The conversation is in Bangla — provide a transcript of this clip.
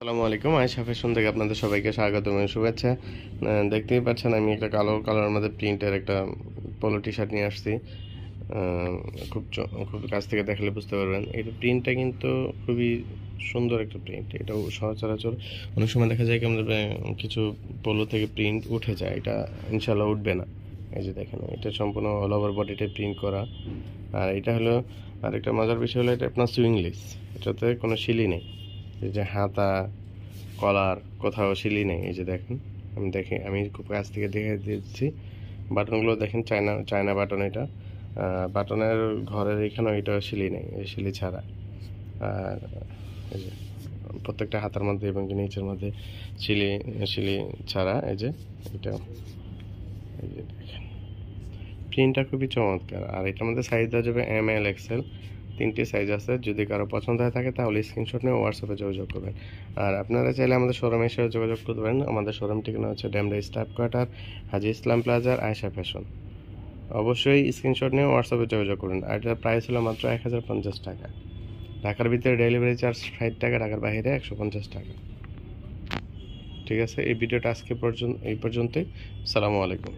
আসসালামু আলাইকুম। আয়েশা ফ্যাশন থেকে আপনাদের সবাইকে স্বাগত এবং শুভেচ্ছা। দেখতেই পাচ্ছেন আমি একটা কালো কালারের মধ্যে প্রিন্টের একটা পোলো টি শার্ট নিয়ে আসছি। খুব কাছ থেকে দেখলে বুঝতে পারবেন এই প্রিন্টটা কিন্তু খুবই সুন্দর একটা প্রিন্ট। এটাও সচরাচর অনেক সময় দেখা যায় কি আমাদের কিছু পোলো থেকে প্রিন্ট উঠে যায়, এটা ইনশাল্লাহ উঠবে না। এই যে দেখেন, এটা সম্পূর্ণ অল ওভার বডিতে প্রিন্ট করা। আর এটা হলো আরেকটা মজার বিষয় হলো এটা আপনার সুইংলেস, এটাতে কোনো সিলি নেই। এই যে হাতা কলার কোথাও সিলি নেই। এই যে দেখেন, আমি খুব কাছ থেকে দেখে দিচ্ছি। বাটনগুলো দেখেন, চায়না চায়না বাটন। এটা বাটনের ঘরের এখানেও এটা সিলি নেই, এই সিলি ছাড়া। আর এই যে প্রত্যেকটা হাতার মধ্যে এবং নিচের মধ্যে সিলি সিলি ছাড়া। এই যে এটা, এই যে দেখেন প্রিন্টটা খুবই চমৎকার। আর এটার মধ্যে সাইজ দেওয়া যাবে ML XL, তিনটি সাইজ আছে। যদি কারো পছন্দ হয়ে থাকে তাহলে স্ক্রিনশট নিয়ে হোয়াটসঅ্যাপে যোগাযোগ করবেন। আর আপনারা চাইলে আমাদের শোরুমে এসে যোগাযোগ করতে পারেন। আমাদের শোরুম ঠিকানা হচ্ছে ডেমরা স্টাফ কোয়ার্টার, হাজি ইসলাম প্লাজার, আয়েশা ফ্যাশন। অবশ্যই স্ক্রিনশট নিয়ে হোয়াটসঅ্যাপে যোগাযোগ করুন। আর এটার প্রাইস হলো মাত্র 1050 টাকা। ঢাকার ভিতরে ডেলিভারি চার্জ 60 টাকা, ঢাকার বাইরে 150 টাকা। ঠিক আছে, এই ভিডিওটা আজকে এই পর্যন্তই। আসসালামু আলাইকুম।